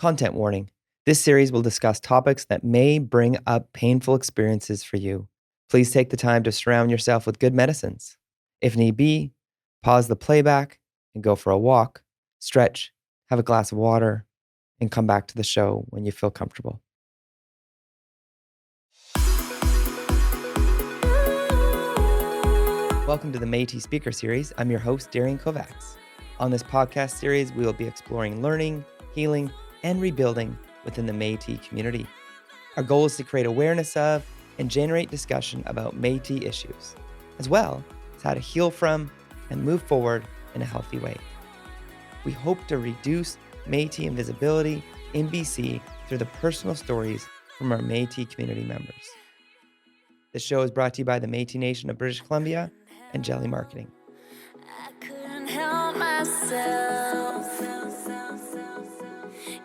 Content warning. This series will discuss topics that may bring up painful experiences for you. Please take the time to surround yourself with good medicines. If need be, pause the playback and go for a walk, stretch, have a glass of water, and come back to the show when you feel comfortable. Welcome to the Métis Speaker Series. I'm your host, Darian Kovacs. On this podcast series, we will be exploring learning, healing, and rebuilding within the Métis community. Our goal is to create awareness of and generate discussion about Métis issues, as well as how to heal from and move forward in a healthy way. We hope to reduce Métis invisibility in BC through the personal stories from our Métis community members. This show is brought to you by the Métis Nation of British Columbia and Jelly Marketing. I couldn't help myself.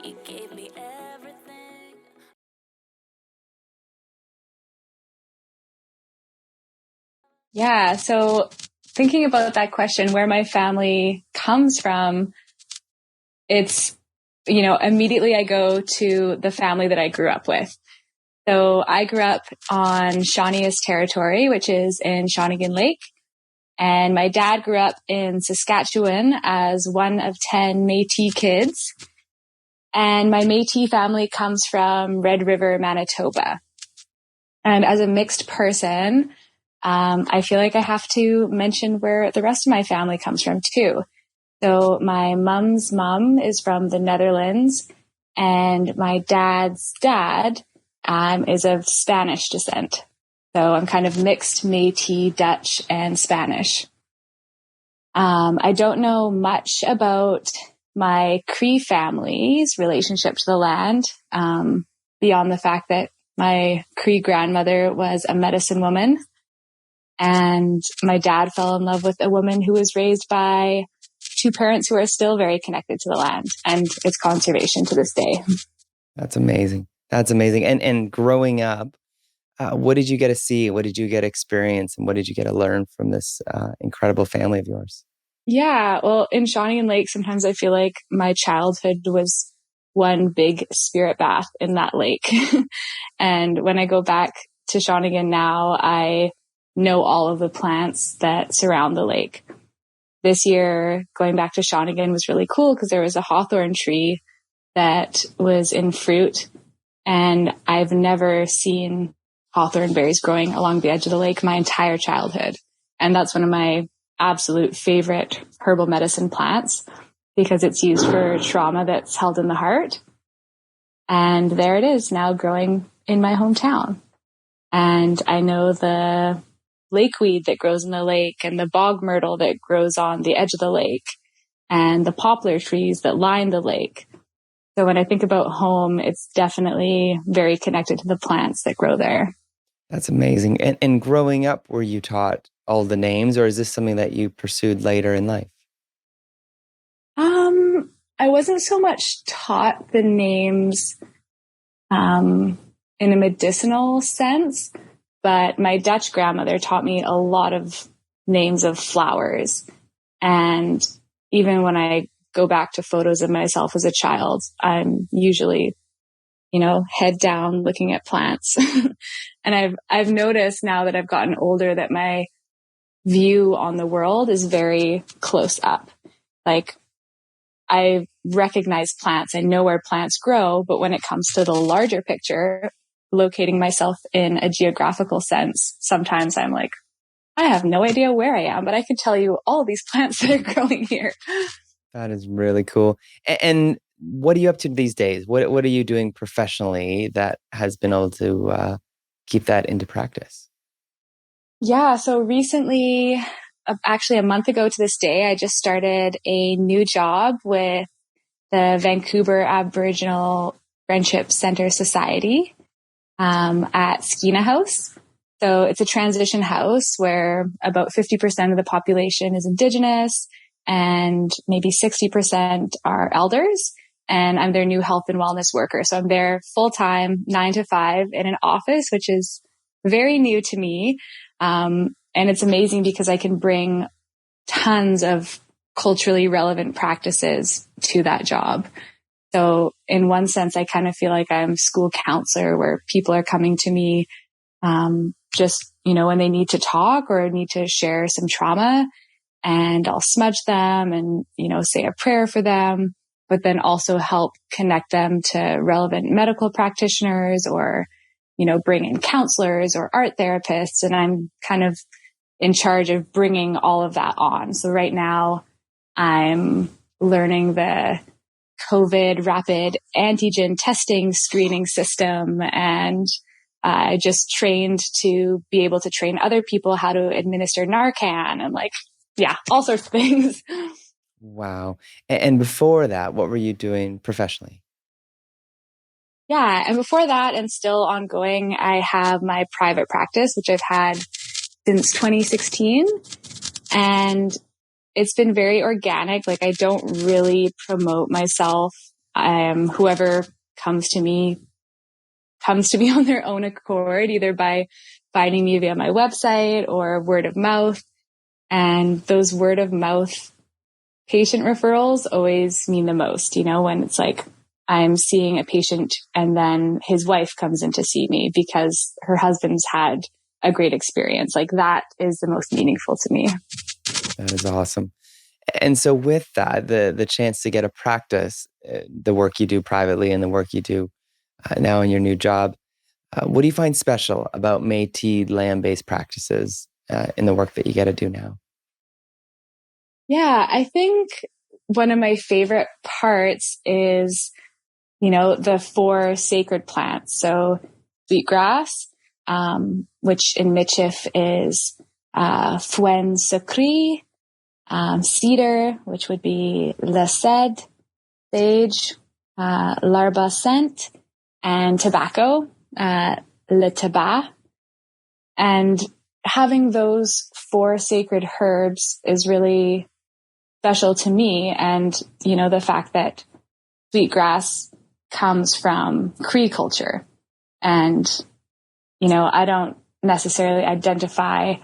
You gave me everything. Yeah, so thinking about that question, where my family comes from, it's, immediately I go to the family that I grew up with. So I grew up on Shawnee's territory, which is in Shawnigan Lake. And my dad grew up in Saskatchewan as one of 10 Métis kids. And my Métis family comes from Red River, Manitoba. And as a mixed person, I feel like I have to mention where the rest of my family comes from too. So my mom's mom is from the Netherlands, and my dad's dad is of Spanish descent. So I'm kind of mixed Métis, Dutch, and Spanish. I don't know much about my Cree family's relationship to the land, beyond the fact that my Cree grandmother was a medicine woman, and my dad fell in love with a woman who was raised by two parents who are still very connected to the land and its conservation to this day. That's amazing. That's amazing. And growing up, what did you get to see? What did you get to experience? And what did you get to learn from this incredible family of yours? Yeah, well, in Shawnigan Lake, sometimes I feel like my childhood was one big spirit bath in that lake. And when I go back to Shawnigan now, I know all of the plants that surround the lake. This year, going back to Shawnigan was really cool because there was a hawthorn tree that was in fruit. And I've never seen hawthorn berries growing along the edge of the lake my entire childhood. And that's one of my absolute favorite herbal medicine plants because it's used for trauma that's held in the heart. And there it is now growing in my hometown. And I know the lakeweed that grows in the lake and the bog myrtle that grows on the edge of the lake and the poplar trees that line the lake. So when I think about home, it's definitely very connected to the plants that grow there. That's amazing. And growing up, were you taught all the names, or is this something that you pursued later in life? I wasn't so much taught the names in a medicinal sense, but my Dutch grandmother taught me a lot of names of flowers. And even when I go back to photos of myself as a child, I'm usually, head down looking at plants. And I've noticed now that I've gotten older that my view on the world is very close up. Like I recognize plants. I know where plants grow, but when it comes to the larger picture, locating myself in a geographical sense, sometimes I'm like, I have no idea where I am, but I can tell you all these plants that are growing here. That is really cool. And what are you up to these days? What are you doing professionally that has been able to keep that into practice? Yeah, so recently, actually a month ago to this day, I just started a new job with the Vancouver Aboriginal Friendship Center Society at Skeena House. So it's a transition house where about 50% of the population is Indigenous and maybe 60% are elders. And I'm their new health and wellness worker. So I'm there full time, 9 to 5 in an office, which is very new to me. And it's amazing because I can bring tons of culturally relevant practices to that job. So in one sense, I kind of feel like I'm school counselor where people are coming to me, just, when they need to talk or need to share some trauma, and I'll smudge them and, say a prayer for them, but then also help connect them to relevant medical practitioners or, bring in counselors or art therapists. And I'm kind of in charge of bringing all of that on. So right now I'm learning the COVID rapid antigen testing screening system. And I just trained to be able to train other people how to administer Narcan and all sorts of things. Wow. And before that, what were you doing professionally? Yeah. And before that, and still ongoing, I have my private practice, which I've had since 2016. And it's been very organic. Like I don't really promote myself. Whoever comes to me on their own accord, either by finding me via my website or word of mouth. And those word of mouth patient referrals always mean the most, when it's like I'm seeing a patient and then his wife comes in to see me because her husband's had a great experience. Like that is the most meaningful to me. That is awesome. And so with that, the chance to get a practice, the work you do privately and the work you do now in your new job, what do you find special about Métis land-based practices in the work that you get to do now? Yeah, I think one of my favorite parts is, the 4 sacred plants. So sweetgrass, which in Michif is Fuen Sacré, cedar, which would be Le Ced, sage, Larba scent, and tobacco, Le Tabac. And having those 4 sacred herbs is really special to me. And, the fact that sweetgrass comes from Cree culture. And, I don't necessarily identify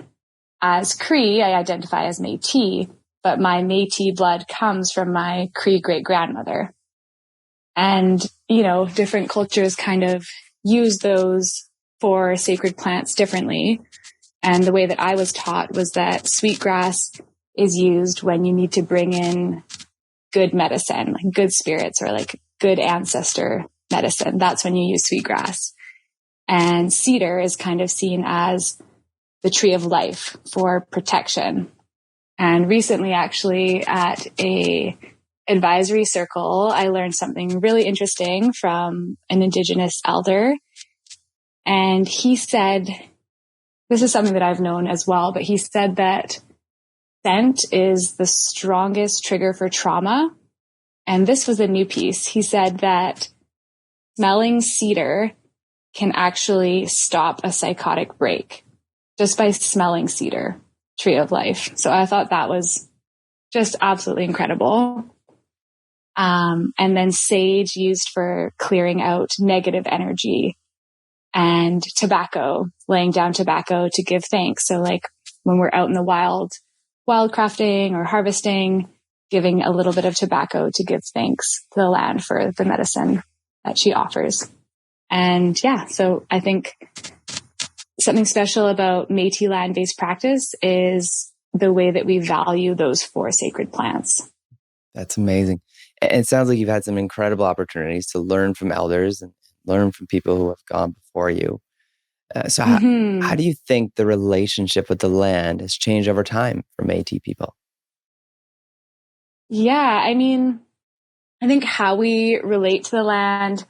as Cree, I identify as Métis, but my Métis blood comes from my Cree great-grandmother. And, different cultures kind of use those 4 sacred plants differently. And the way that I was taught was that sweetgrass is used when you need to bring in good medicine, like good spirits or like good ancestor medicine. That's when you use sweetgrass. And cedar is kind of seen as the tree of life for protection. And recently, actually, at a advisory circle, I learned something really interesting from an Indigenous elder. And he said, this is something that I've known as well, but he said that scent is the strongest trigger for trauma. And this was a new piece. He said that smelling cedar can actually stop a psychotic break just by smelling cedar, tree of life. So I thought that was just absolutely incredible. And then sage used for clearing out negative energy, and tobacco, laying down tobacco to give thanks. So like when we're out in the wild crafting or harvesting, giving a little bit of tobacco to give thanks to the land for the medicine that she offers. And yeah, so I think something special about Métis land-based practice is the way that we value those 4 sacred plants. That's amazing. And it sounds like you've had some incredible opportunities to learn from elders and learn from people who have gone before you. So how do you think the relationship with the land has changed over time for Métis people? Yeah, I mean, I think how we relate to the land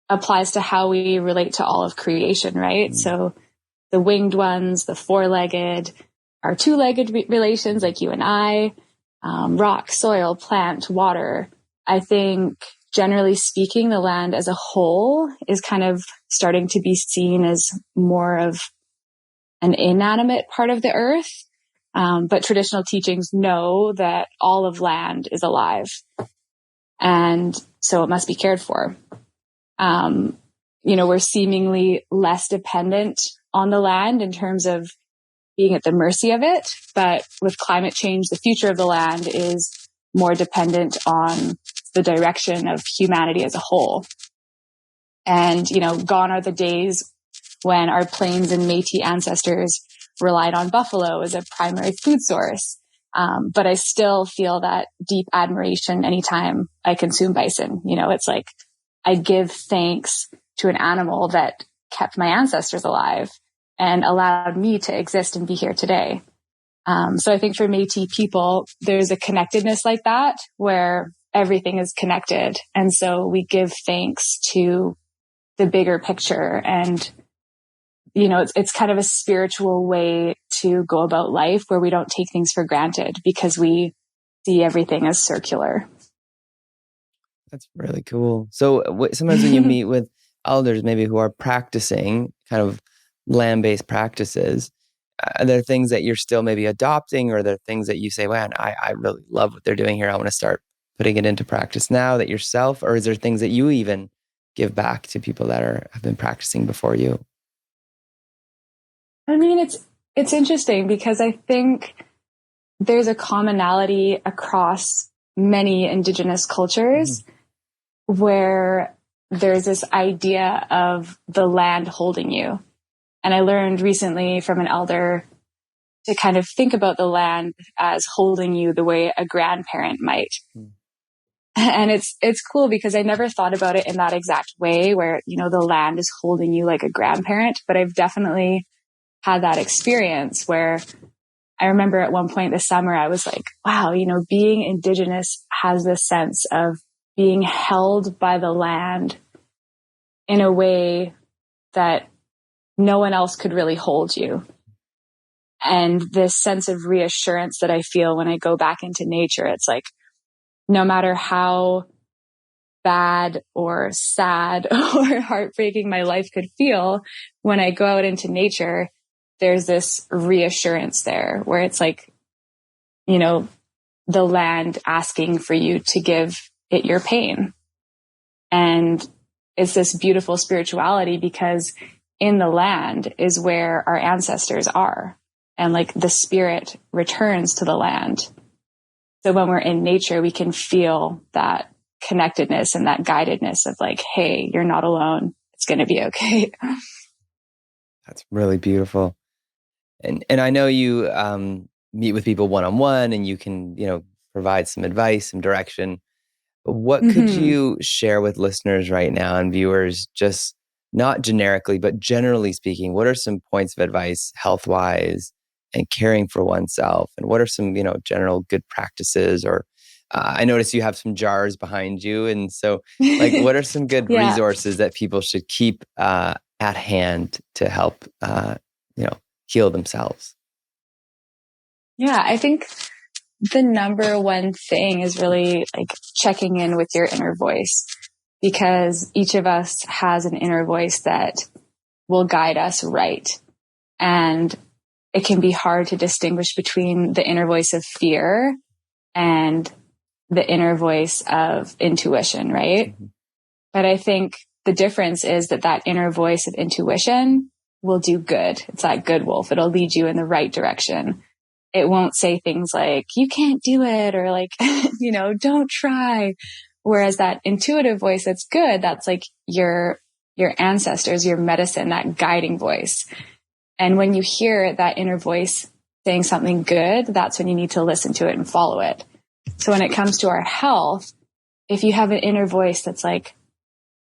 applies to how we relate to all of creation, right? So the winged ones, the 4-legged, our 2-legged relations like you and I, rock, soil, plant, water. I think generally speaking, the land as a whole is kind of starting to be seen as more of an inanimate part of the earth. But traditional teachings know that all of land is alive. And so it must be cared for. We're seemingly less dependent on the land in terms of being at the mercy of it. But with climate change, the future of the land is more dependent on the direction of humanity as a whole. And, you know, gone are the days when our Plains and Métis ancestors relied on buffalo as a primary food source. But I still feel that deep admiration anytime I consume bison. You know, it's like I give thanks to an animal that kept my ancestors alive and allowed me to exist and be here today. So I think for Métis people, there's a connectedness like that where everything is connected. And so we give thanks to the bigger picture. And, you know, it's kind of a spiritual way to go about life where we don't take things for granted because we see everything as circular. That's really cool. So sometimes when you meet with elders, maybe who are practicing kind of land-based practices, are there things that you're still maybe adopting, or are there things that you say, man, I really love what they're doing here. I want to start putting it into practice now that yourself, or is there things that you even give back to people that have been practicing before you? I mean, it's interesting because I think there's a commonality across many Indigenous cultures where there's this idea of the land holding you. And I learned recently from an elder to kind of think about the land as holding you the way a grandparent might. And it's cool because I never thought about it in that exact way where, you know, the land is holding you like a grandparent, but I've definitely had that experience where I remember at one point this summer, I was like, wow, you know, being Indigenous has this sense of being held by the land in a way that no one else could really hold you. And this sense of reassurance that I feel when I go back into nature, it's like, no matter how bad or sad or heartbreaking my life could feel, when I go out into nature, there's this reassurance there where it's like, you know, the land asking for you to give it your pain. And it's this beautiful spirituality because in the land is where our ancestors are. And like the spirit returns to the land. So when we're in nature, we can feel that connectedness and that guidedness of like, hey, you're not alone. It's going to be okay. That's really beautiful. And I know you meet with people one-on-one and you can, you know, provide some advice, some direction. What could you share with listeners right now and viewers, just not generically, but generally speaking, what are some points of advice health-wise and caring for oneself? And what are some, you know, general good practices? Or I notice you have some jars behind you. And so like, what are some good resources that people should keep at hand to help, you know, heal themselves? Yeah, I think the number one thing is really like checking in with your inner voice, because each of us has an inner voice that will guide us right. And it can be hard to distinguish between the inner voice of fear and the inner voice of intuition, right? But I think the difference is that inner voice of intuition will do good. It's that good wolf. It'll lead you in the right direction. It won't say things like, you can't do it, or like, you know, don't try. Whereas that intuitive voice that's good, that's like your ancestors, your medicine, that guiding voice. And when you hear that inner voice saying something good, that's when you need to listen to it and follow it. So when it comes to our health, if you have an inner voice that's like,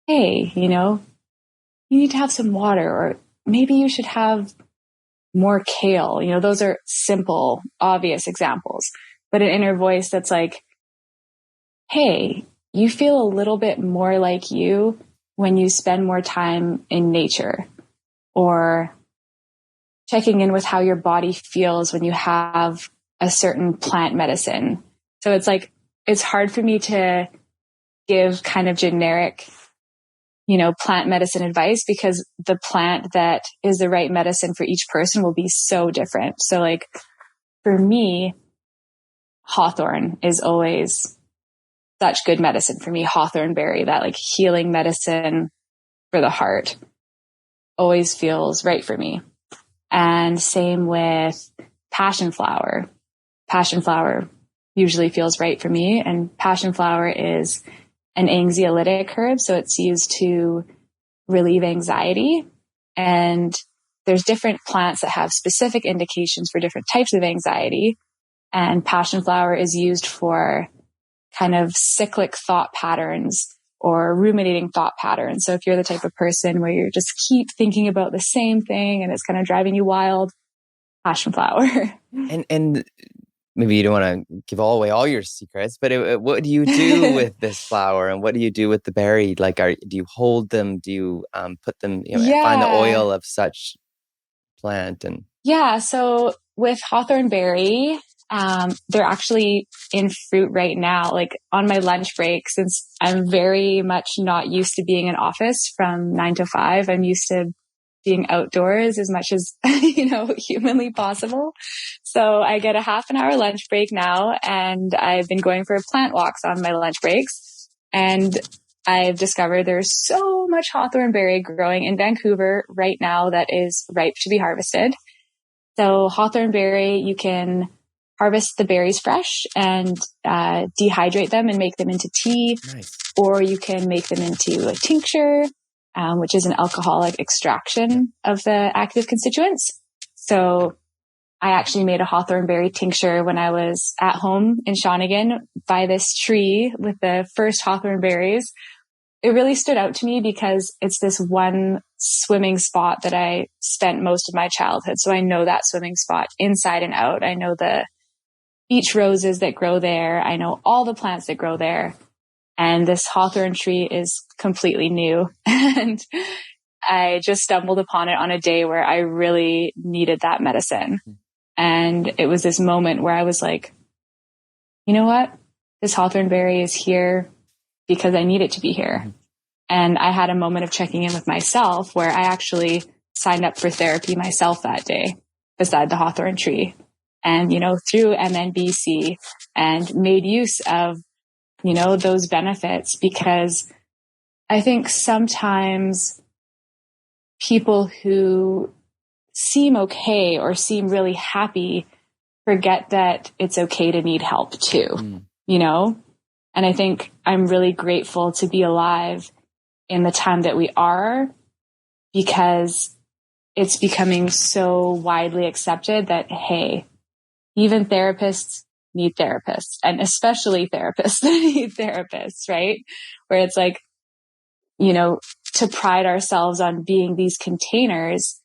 hey, you know, you need to have some water, or maybe you should have more kale. You know, those are simple, obvious examples. But an inner voice that's like, hey, you feel a little bit more like you when you spend more time in nature, or checking in with how your body feels when you have a certain plant medicine. So it's like, it's hard for me to give kind of generic, you know, plant medicine advice, because the plant that is the right medicine for each person will be so different. So like for me, hawthorn is always such good medicine for me. Hawthorn berry, that like healing medicine for the heart, always feels right for me. And same with passion flower. Passion flower, usually feels right for me. And passion flower is an anxiolytic herb. So it's used to relieve anxiety. And there's different plants that have specific indications for different types of anxiety. And passion flower is used for kind of cyclic thought patterns or ruminating thought patterns. So if you're the type of person where you just keep thinking about the same thing and it's kind of driving you wild, passion flower. And maybe you don't want to give away all your secrets, but what do you do with this flower, and what do you do with the berry? Like, do you hold them? Do you put them? Find the oil of such plant and So with hawthorn berry, they're actually in fruit right now, like on my lunch break, since I'm very much not used to being in office from 9 to 5. I'm used to being outdoors as much as, humanly possible. So I get a half an hour lunch break now, and I've been going for plant walks on my lunch breaks. And I've discovered there's so much hawthorn berry growing in Vancouver right now that is ripe to be harvested. So hawthorn berry, you can harvest the berries fresh and dehydrate them and make them into tea. Nice. Or you can make them into a tincture, which is an alcoholic extraction of the active constituents. So I actually made a hawthorn berry tincture when I was at home in Shawnigan by this tree with the first hawthorn berries. It really stood out to me because it's this one swimming spot that I spent most of my childhood. So I know that swimming spot inside and out. I know the beach roses that grow there. I know all the plants that grow there. And this hawthorn tree is completely new. And I just stumbled upon it on a day where I really needed that medicine. And it was this moment where I was like, you know what? This hawthorn berry is here because I need it to be here. And I had a moment of checking in with myself where I actually signed up for therapy myself that day beside the hawthorn tree. And, through MNBC, and made use of, those benefits, because I think sometimes people who seem okay or seem really happy forget that it's okay to need help too, And I think I'm really grateful to be alive in the time that we are, because it's becoming so widely accepted that, hey, even therapists need therapists, and especially therapists need therapists, right? Where it's like, to pride ourselves on being these containers,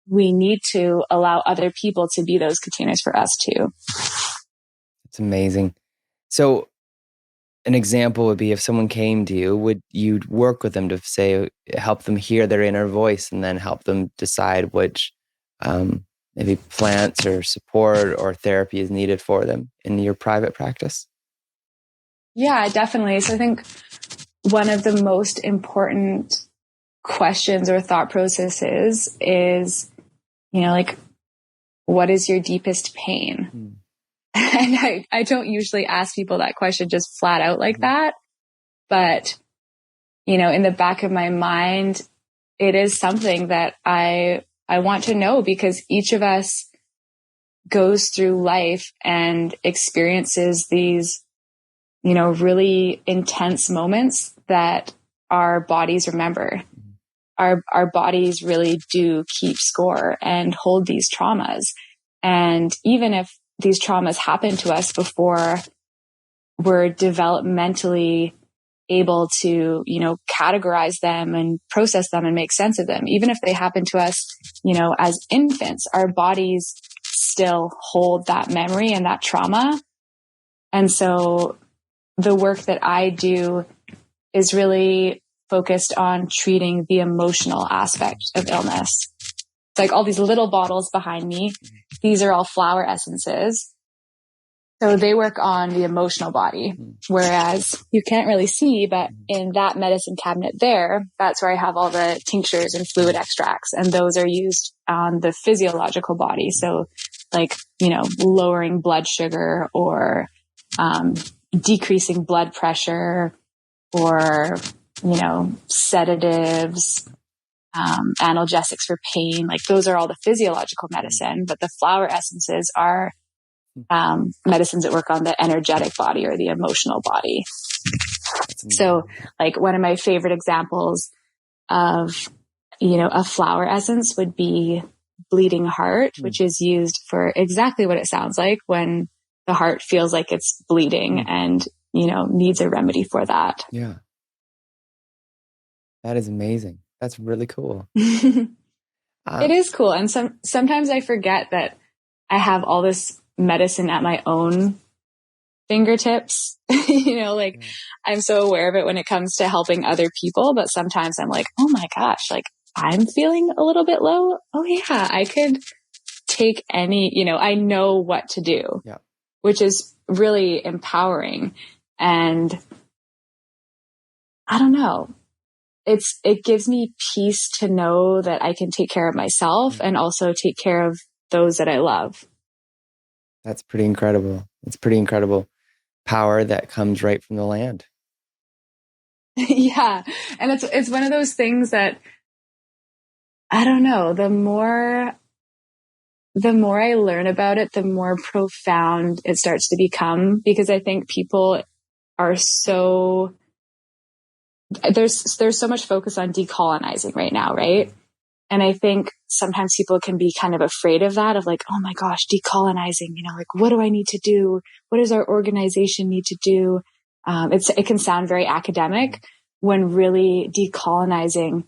we need to allow other people to be those containers for us too. It's amazing. So an example would be if someone came to you, would you work with them to help them hear their inner voice and then help them decide which maybe plants or support or therapy is needed for them in your private practice? Yeah, definitely. So I think one of the most important questions or thought processes is, what is your deepest pain? And I don't usually ask people that question just flat out like that. But, in the back of my mind, it is something that I want to know, because each of us goes through life and experiences these, really intense moments that our bodies remember. Our bodies really do keep score and hold these traumas. And even if these traumas happen to us before we're developmentally able to, categorize them and process them and make sense of them, even if they happen to us, as infants, our bodies still hold that memory and that trauma. And so the work that I do is really focused on treating the emotional aspect of illness. It's like all these little bottles behind me. These are all flower essences. So they work on the emotional body, whereas you can't really see, but in that medicine cabinet there, that's where I have all the tinctures and fluid extracts. And those are used on the physiological body. So like, lowering blood sugar or decreasing blood pressure or, sedatives, analgesics for pain. Like those are all the physiological medicine, but the flower essences are medicines that work on the energetic body or the emotional body. So like one of my favorite examples of, a flower essence would be bleeding heart, which is used for exactly what it sounds like when the heart feels like it's bleeding and, needs a remedy for that. Yeah. That is amazing. That's really cool. It is cool. And sometimes I forget that I have all this medicine at my own fingertips. I'm so aware of it when it comes to helping other people, but sometimes I'm like, oh my gosh, like I'm feeling a little bit low. Oh yeah, I could take any, I know what to do, which is really empowering. And I don't know, it gives me peace to know that I can take care of myself and also take care of those that I love. That's pretty incredible. It's pretty incredible power that comes right from the land. Yeah. And it's one of those things that, I don't know, the more I learn about it, the more profound it starts to become, because I think people are there's so much focus on decolonizing right now, right? And I think sometimes people can be kind of afraid of that, of like, oh my gosh, decolonizing, like, what do I need to do? What does our organization need to do? It can sound very academic when really decolonizing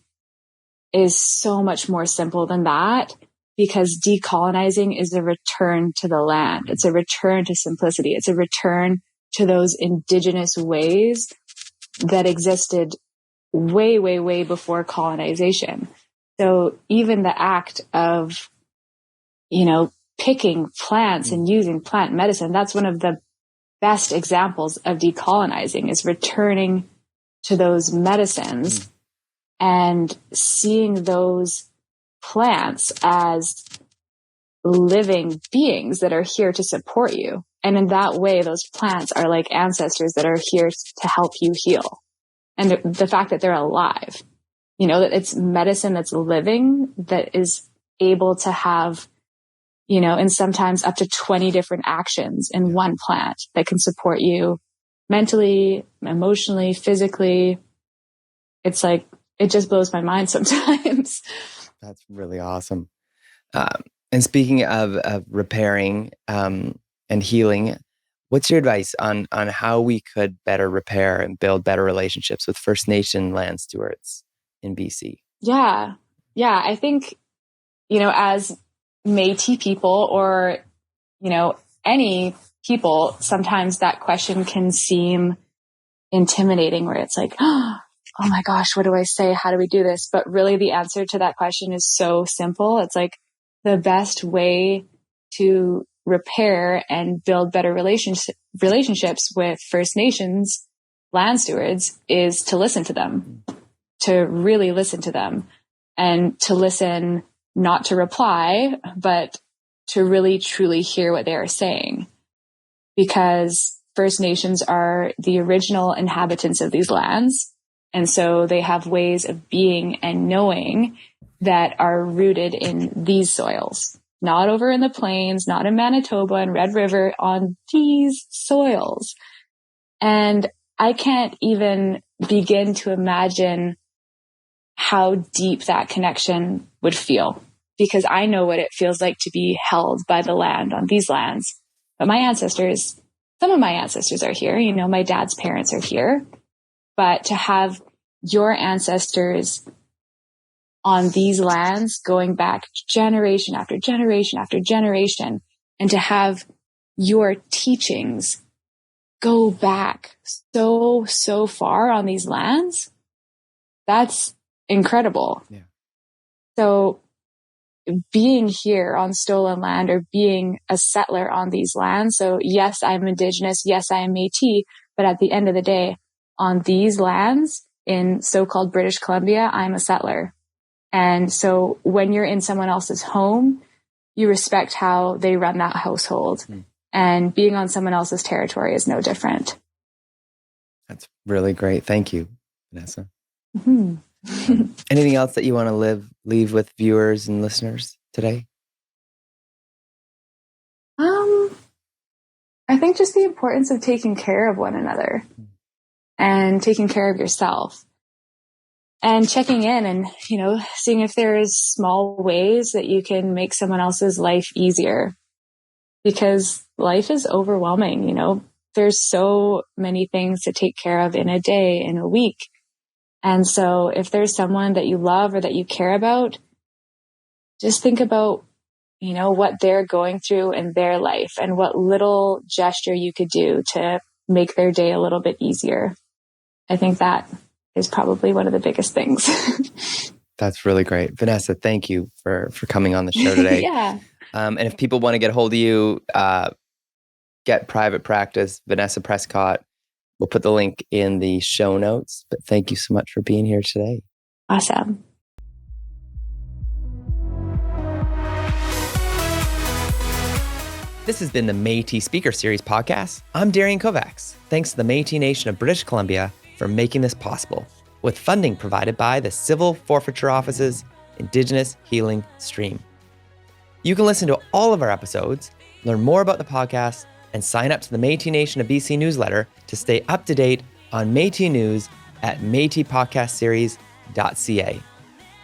is so much more simple than that, because decolonizing is a return to the land. It's a return to simplicity. It's a return to those indigenous ways that existed way, way, way before colonization. So even the act of, picking plants and using plant medicine, that's one of the best examples of decolonizing, is returning to those medicines and seeing those plants as living beings that are here to support you. And in that way, those plants are like ancestors that are here to help you heal. And the fact that they're alive, that it's medicine that's living, that is able to have, and sometimes up to 20 different actions in one plant that can support you mentally, emotionally, physically. It's like, it just blows my mind sometimes. That's really awesome. And speaking of repairing and healing, what's your advice on how we could better repair and build better relationships with First Nation land stewards in BC? Yeah. I think, as Métis people or, any people, sometimes that question can seem intimidating, where it's like, oh my gosh, what do I say? How do we do this? But really the answer to that question is so simple. It's like the best way to repair and build better relationships with First Nations land stewards is to listen to them, to really listen to them, and to listen, not to reply, but to really truly hear what they are saying. Because First Nations are the original inhabitants of these lands. And so they have ways of being and knowing that are rooted in these soils, not over in the plains, not in Manitoba and Red River, on these soils. And I can't even begin to imagine how deep that connection would feel, because I know what it feels like to be held by the land on these lands. But some of my ancestors are here, my dad's parents are here, but to have your ancestors on these lands going back generation after generation after generation, and to have your teachings go back so far on these lands, that's incredible. Yeah. So being here on stolen land, or being a settler on these lands. So yes, I'm Indigenous. Yes, I am Métis. But at the end of the day, on these lands in so-called British Columbia, I'm a settler. And so when you're in someone else's home, you respect how they run that household. And being on someone else's territory is no different. That's really great. Thank you, Vanessa. Mm-hmm. Anything else that you want to leave with viewers and listeners today? I think just the importance of taking care of one another and taking care of yourself and checking in and, seeing if there's small ways that you can make someone else's life easier, because life is overwhelming. There's so many things to take care of in a day, in a week. And so if there's someone that you love or that you care about, just think about, what they're going through in their life and what little gesture you could do to make their day a little bit easier. I think that is probably one of the biggest things. That's really great. Vanessa, thank you for coming on the show today. Yeah. And if people want to get a hold of you, get private practice, Vanessa Prescott, we'll put the link in the show notes. But thank you so much for being here today. Awesome. This has been the Métis Speaker Series podcast. I'm Darian Kovacs. Thanks to the Métis Nation of British Columbia for making this possible, with funding provided by the Civil Forfeiture Office's Indigenous Healing Stream. You can listen to all of our episodes, learn more about the podcast, and sign up to the Métis Nation of BC newsletter to stay up to date on Métis news at métispodcastseries.ca.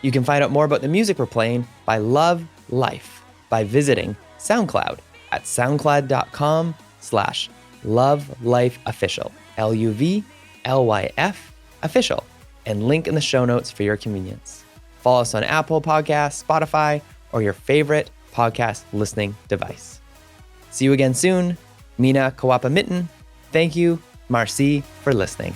You can find out more about the music we're playing by Love Life by visiting SoundCloud at soundcloud.com/lovelifeofficial, LUVLYF official, and link in the show notes for your convenience. Follow us on Apple Podcasts, Spotify, or your favorite podcast listening device. See you again soon. Mina Kawapa Mitten. Thank you, Marcy, for listening.